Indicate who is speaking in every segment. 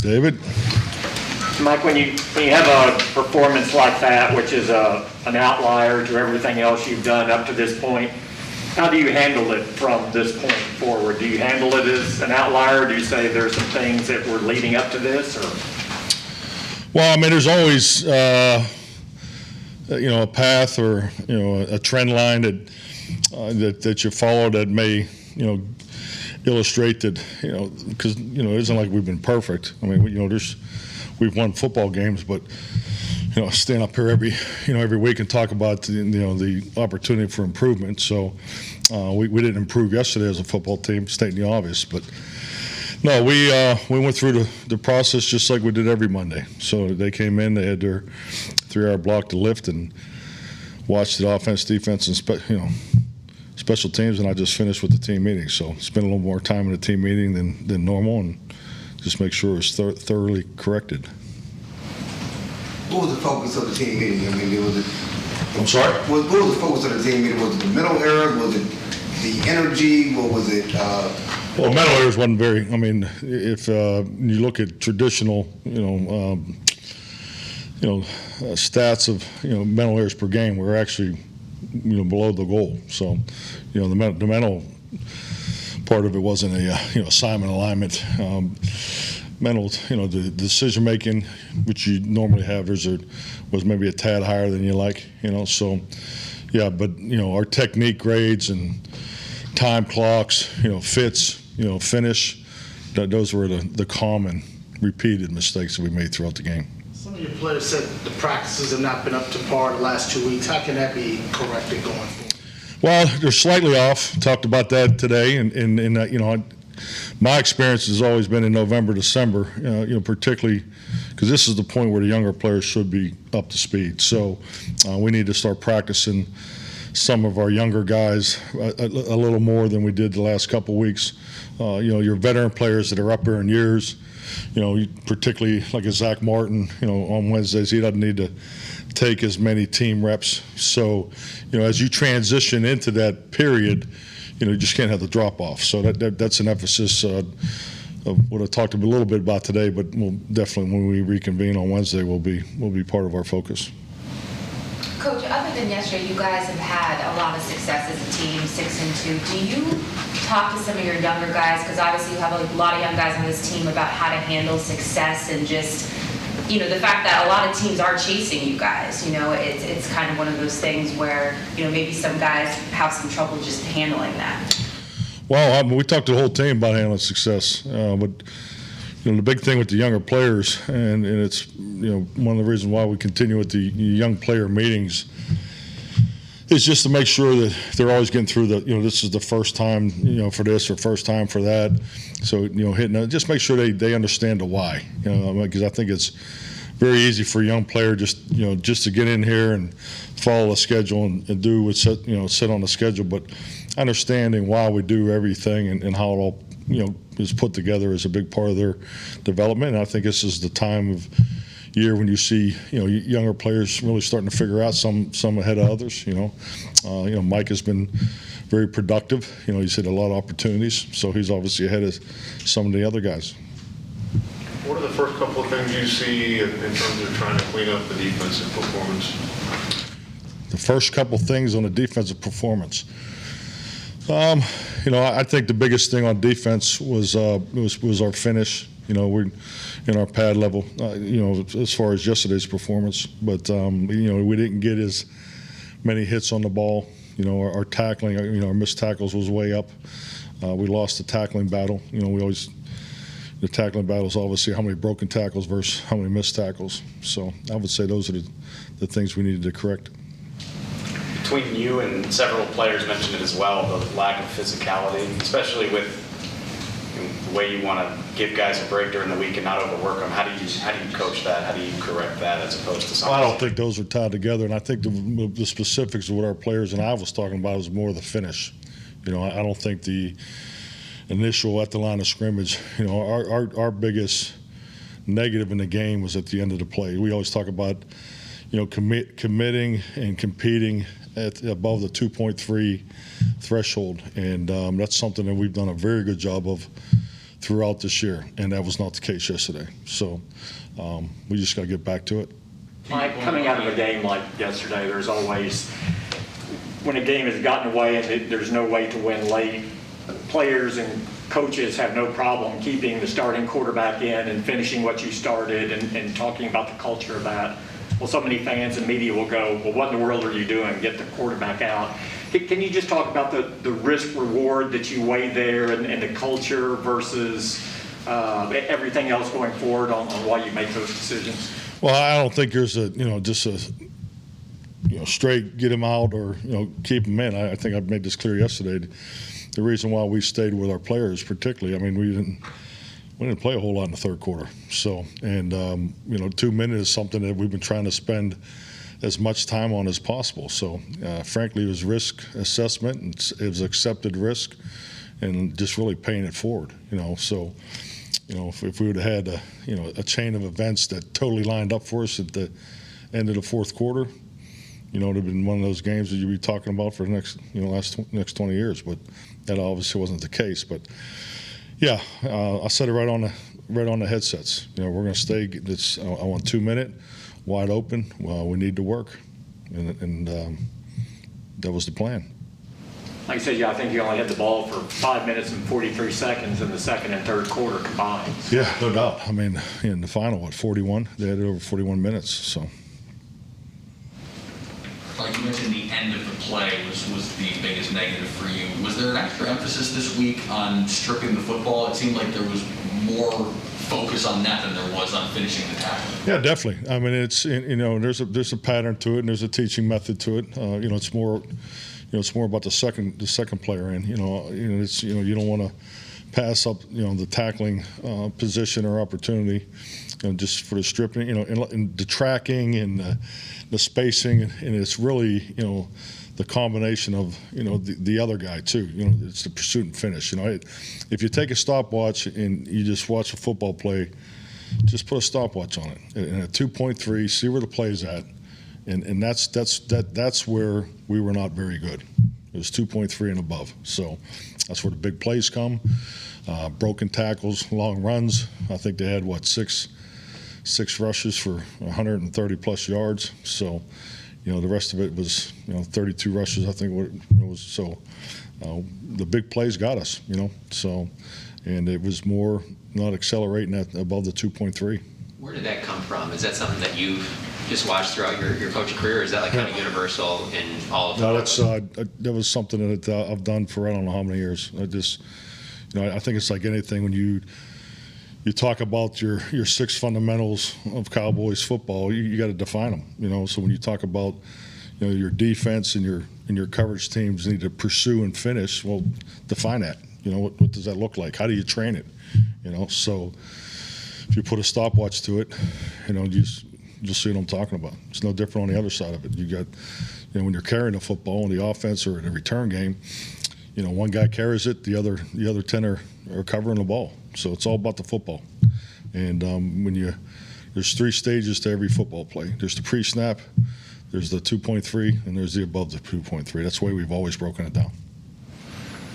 Speaker 1: David?
Speaker 2: Mike, when you have a performance like that, which is an outlier to everything else you've done up to this point, how do you handle it from this point forward? Do you handle it as an outlier? Do you say there's some things that were leading up to this? Or?
Speaker 1: Well, I mean, there's always, a path or, a trend line that you follow that may, illustrate that, because, it isn't like we've been perfect. I mean, we've won football games, but, stand up here every week and talk about, the opportunity for improvement. So we didn't improve yesterday as a football team, stating the obvious. But, no, we went through the process just like we did every Monday. So they came in, they had their 3-hour block to lift and watch the offense, defense, and special teams, and I just finished with the team meeting. So spent a little more time in the team meeting than normal, and just make sure it was thoroughly corrected.
Speaker 3: What was the focus of the team meeting? I mean,
Speaker 1: I'm sorry?
Speaker 3: What was the focus of the team meeting? Was it the mental errors? Was it the energy? What was it?
Speaker 1: Well, mental errors wasn't very. I mean, if you look at traditional, stats of mental errors per game, we're actually below the goal. So, the mental part of it wasn't a assignment alignment. Mental, the decision making, which you normally have, was maybe a tad higher than you like. So, yeah. But our technique grades and time clocks, fits, finish. Those were the common repeated mistakes that we made throughout the game.
Speaker 4: Some of your players said the practices have not been up to par the last 2 weeks. How can that be corrected going forward?
Speaker 1: Well, they're slightly off. Talked about that today, and my experience has always been in November, December. Particularly because this is the point where the younger players should be up to speed. So we need to start practicing some of our younger guys a little more than we did the last couple of weeks. Your veteran players that are up there in years. Particularly like a Zach Martin, on Wednesdays, he doesn't need to take as many team reps. So, as you transition into that period, you just can't have the drop off. So that's an emphasis of what I talked a little bit about today, but we'll definitely, when we reconvene on Wednesday, will be part of our focus.
Speaker 5: Coach, other than yesterday, you guys have had a lot of success as a team, 6-2. Do you talk to some of your younger guys, because obviously you have a lot of young guys on this team, about how to handle success and just, the fact that a lot of teams are chasing you guys? It's kind of one of those things where, maybe some guys have some trouble just handling that.
Speaker 1: Well, we talked to the whole team about handling success, but the big thing with the younger players, and it's one of the reasons why we continue with the young player meetings, is just to make sure that they're always getting through this is the first time for this or first time for that. So hitting it, just make sure they understand the why. Because I think it's very easy for a young player just to get in here and follow the schedule and do what's set on the schedule, but understanding why we do everything and how it all is put together is a big part of their development. And I think this is the time of year when you see younger players really starting to figure out some ahead of others. Mike has been very productive. He's had a lot of opportunities, so he's obviously ahead of some of the other guys.
Speaker 6: What are the first couple of things you see in terms of trying to clean up the defensive performance?
Speaker 1: The first couple things on the defensive performance. I think the biggest thing on defense was our finish. We're in our pad level, as far as yesterday's performance. But, we didn't get as many hits on the ball. Our tackling, our missed tackles was way up. We lost the tackling battle. The tackling battle is obviously how many broken tackles versus how many missed tackles. So I would say those are the things we needed to correct.
Speaker 7: Between you and several players mentioned it as well, the lack of physicality, especially with the way you want to give guys a break during the week and not overwork them. How do you coach that? How do you correct that as opposed to something?
Speaker 1: I don't think those are tied together, and I think the specifics of what our players and I was talking about was more the finish. I don't think the initial at the line of scrimmage. Our biggest negative in the game was at the end of the play. We always talk about committing and competing at above the 2.3 threshold, and that's something that we've done a very good job of throughout this year, and that was not the case yesterday. So we just got to get back to it.
Speaker 2: Mike, coming out of a game like yesterday, there's always, when a game has gotten away and there's no way to win late, players and coaches have no problem keeping the starting quarterback in and finishing what you started and talking about the culture of that. Well, so many fans and media will go, well, what in the world are you doing? Get the quarterback out. Can you just talk about the risk reward that you weigh there and the culture versus everything else going forward on why you make those decisions?
Speaker 1: Well, I don't think there's just a straight get him out or keep him in. I think I made this clear yesterday. The reason why we stayed with our players, particularly, I mean, we didn't play a whole lot in the third quarter. So, and 2 minutes is something that we've been trying to spend as much time on as possible. So, frankly, it was risk assessment, and it was accepted risk, and just really paying it forward. So, if we would have had a chain of events that totally lined up for us at the end of the fourth quarter, it would have been one of those games that you'd be talking about for the next 20 years. But that obviously wasn't the case. But yeah, I said it right on the headsets. We're going to stay. I want 2 minute, wide open. Well, we need to work, and that was the plan.
Speaker 2: Like I said, I think you only had the ball for 5 minutes and 43 seconds in the second and third quarter combined.
Speaker 1: Yeah, no doubt. I mean, in the final, 41? They had it over 41 minutes. So.
Speaker 8: Like you mentioned, the end of the play was the biggest negative for you. Was there an extra emphasis this week on stripping the football? It seemed like there was more focus on that than there was on finishing the tackle.
Speaker 1: Yeah, definitely. I mean, it's there's a pattern to it, and there's a teaching method to it. It's more about the second player in. It's you don't want to pass up the tackling position or opportunity, just for the stripping, and the tracking and the spacing, and it's really the combination of the other guy too. It's the pursuit and finish. If you take a stopwatch and you just watch a football play, just put a stopwatch on it and at 2.3, see where the play's at, and that's where we were not very good. It was 2.3 and above. So that's where the big plays come. Broken tackles, long runs. I think they had six rushes for 130 plus yards. So, the rest of it was 32 rushes. I think what it was. So the big plays got us. So, and it was more not accelerating at above the 2.3.
Speaker 9: Where did that come from? Is that something that you've just watched throughout your coaching career, or is that like kind of universal in all of them?
Speaker 1: No, that was something that I've done for I don't know how many years. I think it's like anything when you talk about your 6 fundamentals of Cowboys football, you got to define them. So when you talk about your defense and your coverage teams need to pursue and finish, well, define that. What does that look like? How do you train it? So if you put a stopwatch to it, you'll see what I'm talking about. It's no different on the other side of it. You got, when you're carrying a football in the offense or in a return game, one guy carries it, the other 10 are covering the ball. So it's all about the football. And there's 3 stages to every football play. There's the pre-snap, there's the 2.3, and there's the above the 2.3. That's the way we've always broken it down.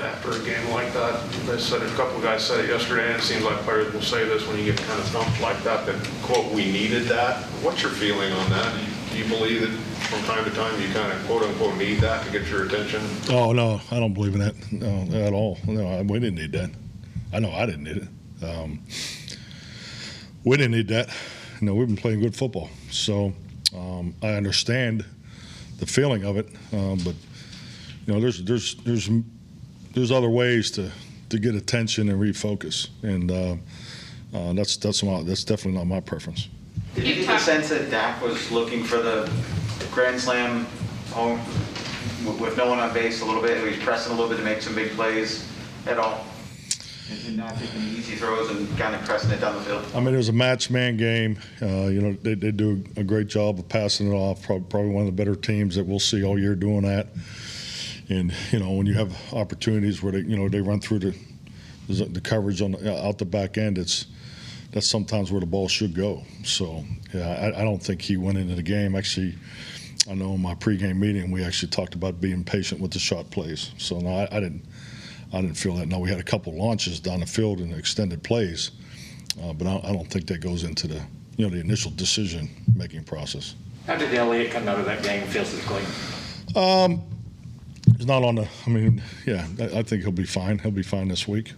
Speaker 6: After a game like that, a couple of guys said it yesterday, and it seems like players will say this when you get kind of thumped like that, quote, we needed that. What's your feeling on that? Do you believe that from time to time you kind of, quote unquote, need that to get your attention?
Speaker 1: Oh, no, I don't believe in that at all. No, we didn't need that. I know I didn't need it. We didn't need that. We've been playing good football. So I understand the feeling of it, but there's other ways to get attention and refocus, and that's definitely not my preference.
Speaker 7: Did you get the sense that Dak was looking for the grand slam home with no one on base a little bit? He was pressing a little bit to make some big plays at all? And not taking the easy throws and kind of pressing it down the field?
Speaker 1: I mean, it was a match man game. They do a great job of passing it off. Probably one of the better teams that we'll see all year doing that. And when you have opportunities where they run through the coverage out the back end, that's sometimes where the ball should go. So yeah, I don't think he went into the game. Actually, I know in my pregame meeting we actually talked about being patient with the shot plays. So no, I I didn't feel that. Now, we had a couple launches down the field in extended plays, but I don't think that goes into the the initial decision-making process.
Speaker 2: How did Elliott come out of that game physically?
Speaker 1: He's not on the. I mean, yeah, I think he'll be fine. He'll be fine this week.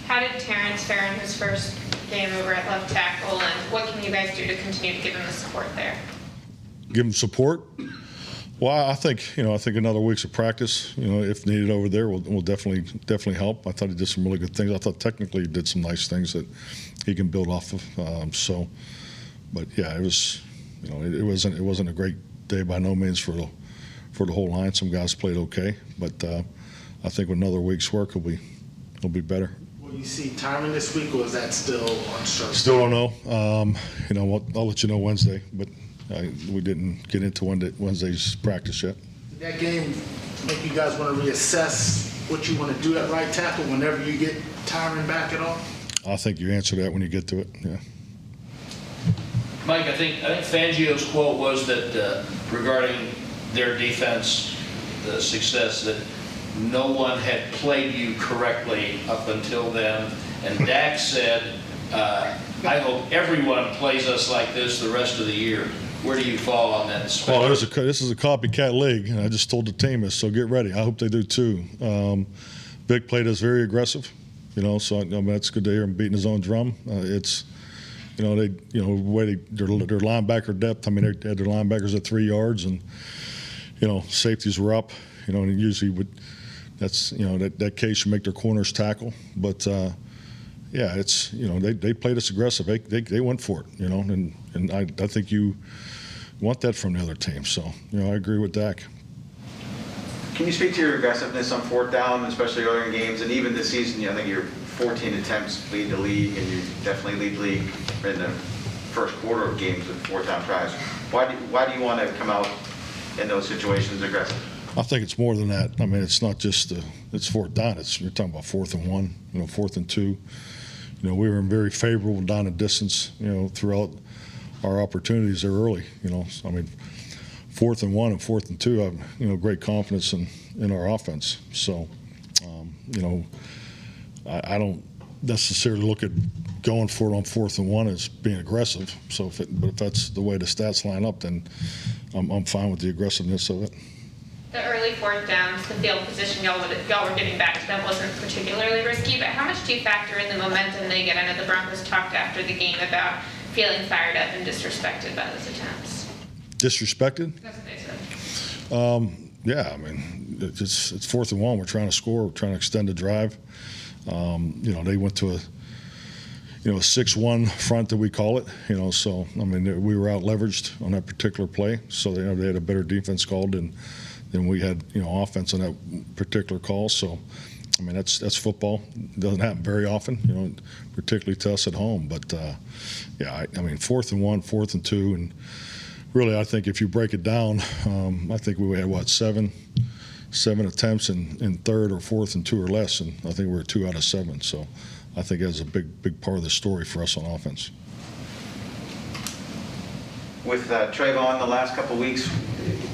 Speaker 10: How did Terence fare in his first game over at left tackle, and what can you guys do to continue to give him the support there?
Speaker 1: Give him support. Well, I think another week's of practice, if needed over there, will definitely help. I thought he did some really good things. I thought technically he did some nice things that he can build off of. But yeah, it was, it wasn't a great day by no means for the whole line. Some guys played okay, but I think with another week's work, he'll be better.
Speaker 4: Will you see Tyron this week, or is that still uncertain?
Speaker 1: Still don't know. I'll let you know Wednesday, but we didn't get into Wednesday's practice yet.
Speaker 4: Did that game make you guys want to reassess what you want to do at right tackle whenever you get Tyron back at all?
Speaker 1: I think you answer that when you get to it. Yeah.
Speaker 11: Mike, I think Fangio's quote was that regarding their defense, the success, that no one had played you correctly up until then. And Dak said, I hope everyone plays us like this the rest of the year. Where do you fall on that spectrum?
Speaker 1: Well, this is a copycat league, and I just told the team this, so get ready. I hope they do too. Vic played us very aggressive, so that's good to hear him beating his own drum. It's, their linebacker depth. I mean, they had their linebackers at 3 yards, and safeties were up. And usually that's that case you make their corners tackle, but. Yeah, it's they played us aggressive. They went for it, and I think you want that from the other team. So I agree with Dak.
Speaker 12: Can you speak to your aggressiveness on fourth down, especially earlier in games, and even this season? I think your 14 attempts lead the league, and you definitely lead the league in the first quarter of games with fourth down tries. Why do you want to come out in those situations aggressive?
Speaker 1: I think it's more than that. I mean, it's not just it's fourth down. You're talking about 4th and 1, 4th and 2. We were in very favorable down and distance, throughout our opportunities there early. I mean, 4th and 1 and 4th and 2, I have great confidence in our offense. So, I don't necessarily look at going for it on 4th and 1 as being aggressive. So, but if that's the way the stats line up, then I'm fine with the aggressiveness of it.
Speaker 10: The early fourth downs, the field position y'all were getting back to them wasn't particularly risky, but how much do you factor in the momentum they get? I know the Broncos talked after the game about feeling fired up and disrespected by those attempts.
Speaker 1: Disrespected?
Speaker 10: That's what they said.
Speaker 1: Yeah, I mean, it's 4th and 1. We're trying to score. We're trying to extend the drive. They went to a 6-1 front that we call it. So I mean, we were out leveraged on that particular play. So they had a better defense called than we had, offense on that particular call. So, I mean, that's football. It doesn't happen very often, particularly to us at home. But, I mean, 4th and 1, 4th and 2. And really, I think if you break it down, I think we had, 7 attempts in 3rd or 4th and 2 or less. And I think we were 2 out of 7. So I think that's a big part of the story for us on offense.
Speaker 12: With Trayvon the last couple of weeks,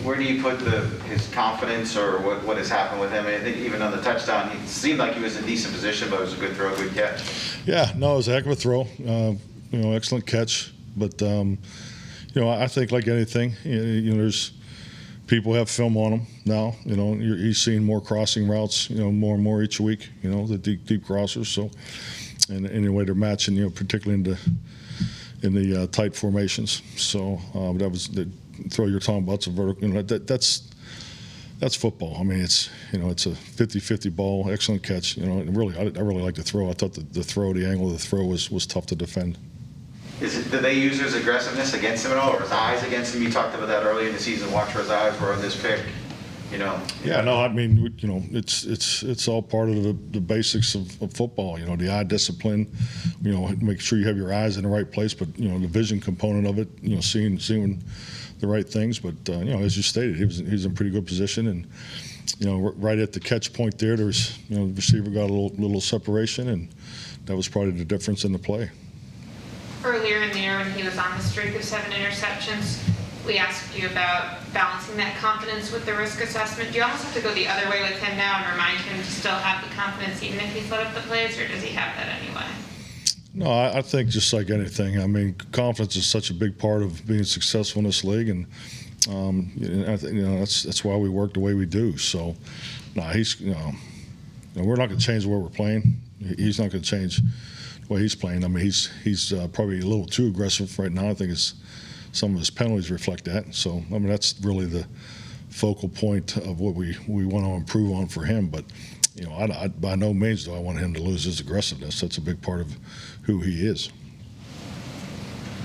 Speaker 12: where do you put his confidence, or what has happened with him? I think even on the touchdown, he seemed like he was in decent position, but it was a good throw, good catch.
Speaker 1: Yeah, no, it was a heck of a throw. Excellent catch. But, I think like anything, there's people have film on him now. He's seeing more crossing routes, more and more each week, the deep crossers. So, and anyway, they're matching, particularly in the tight formations. So that was the throw you're talking about. It's a vertical. That's football. I mean, it's a 50-50 ball, excellent catch. And really, I really like the throw. I thought the angle of the throw was tough to defend.
Speaker 12: Do they use his aggressiveness against him at all, or his eyes against him? You talked about that earlier in the season. Watch where his eyes were on this pick.
Speaker 1: Yeah, no, I mean, it's all part of the basics of football. The eye discipline. Make sure you have your eyes in the right place, but the vision component of it. Seeing the right things. But as you stated, he was in pretty good position, and right at the catch point there, the receiver got a little separation, and that was probably the difference in the play.
Speaker 10: Earlier in the year, when he was on the streak of 7 interceptions, we asked you about balancing that confidence with the risk assessment. Do you almost have to go the other way with him now and remind him to still have the confidence even if he's let up the plays, or does he have that anyway?
Speaker 1: No, I think just like anything, I mean, confidence is such a big part of being successful in this league, and I think, that's why we work the way we do. So, no, he's we're not going to change the way we're playing. He's not going to change the way he's playing. I mean, he's probably a little too aggressive right now. I think some of his penalties reflect that. So, I mean, that's really the focal point of what we want to improve on for him. But, I by no means do I want him to lose his aggressiveness. That's a big part of who he is.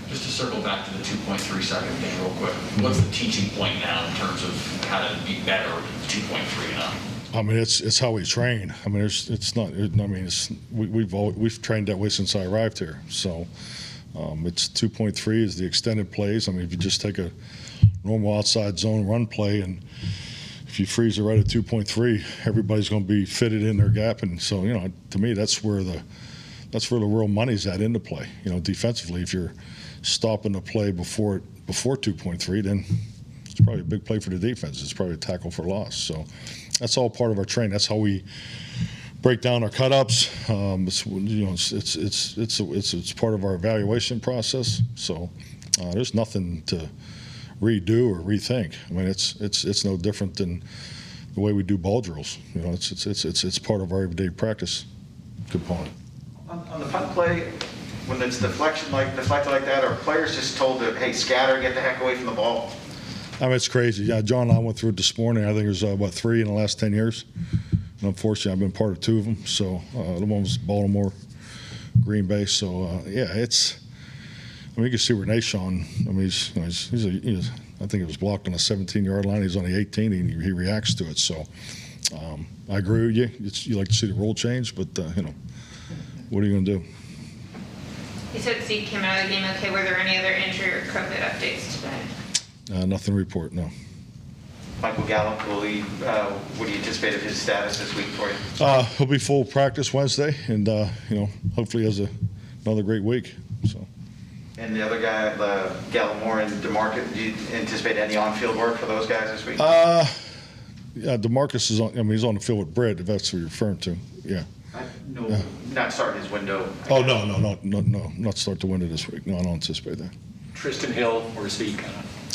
Speaker 8: Just to circle back to the 2.3 second thing real quick, what's the teaching point now in terms of how to be better with 2.3 now?
Speaker 1: I mean, it's how we train. I mean, we've trained that way since I arrived here. So it's 2.3 is the extended plays. I mean, if you just take a normal outside zone run play and if you freeze it right at 2.3, everybody's going to be fitted in their gap. And so, to me, that's where the real money's at into play. Defensively, if you're stopping the play before 2.3, then it's probably a big play for the defense. It's probably a tackle for loss. So that's all part of our training. That's how we break down our cut-ups. It's part of our evaluation process. So there's nothing to redo or rethink. I mean, it's no different than the way we do ball drills. It's part of our everyday practice component.
Speaker 12: On the punt play, when it's deflected like that, are players just told to, hey, scatter, get the heck away from the ball?
Speaker 1: I mean, it's crazy. Yeah, John and I went through it this morning. I think there's 3 in the last 10 years. And unfortunately, I've been part of 2 of them. So the one was Baltimore, Green Bay. So you can see Renee Sean. I mean, he's I think it was blocked on a 17-yard line. He's on the 18. He reacts to it. So I agree with you. You like to see the rule change, but what are you going to do?
Speaker 10: You said Zeke came out of the game okay. Were there any other injury or COVID updates today?
Speaker 1: Nothing to report, no.
Speaker 12: Michael Gallup, what do you anticipate of his status this week for you?
Speaker 1: He'll be full practice Wednesday, and hopefully he has another great week. So.
Speaker 12: And the other guy, Gallimore and DeMarcus, do you anticipate any on-field work for those guys this week?
Speaker 1: Yeah, DeMarcus is on. I mean, he's on the field with Britt, if that's what you're referring to. Yeah.
Speaker 12: Not starting his window.
Speaker 1: Oh no, not start the window this week. No, I don't anticipate that.
Speaker 2: Tristan Hill or Zeke?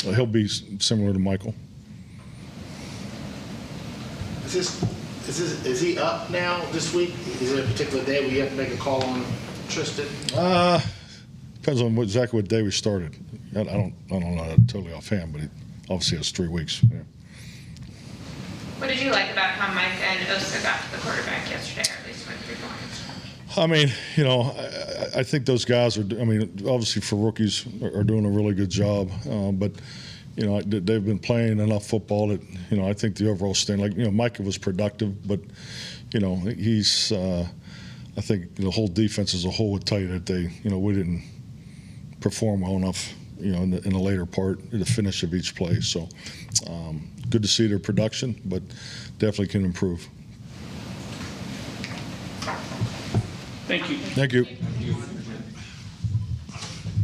Speaker 1: He'll be similar to Michael.
Speaker 4: Is he up now this week? Is there a particular day where you have to make a call on Tristan?
Speaker 1: Depends on exactly what day we started. I don't know that totally offhand, but he obviously has 3 weeks. Yeah.
Speaker 10: What did you like about how Mike and Osah got to the quarterback yesterday, or at least went 3 points?
Speaker 1: I mean, I think those guys are. I mean, obviously for rookies are doing a really good job, but they've been playing enough football that I think the overall stand. Micah was productive, but he's. I think the whole defense as a whole would tell you that we didn't perform well enough, in the later part, the finish of each play. So, good to see their production, but definitely can improve.
Speaker 11: Thank you.
Speaker 1: Thank you.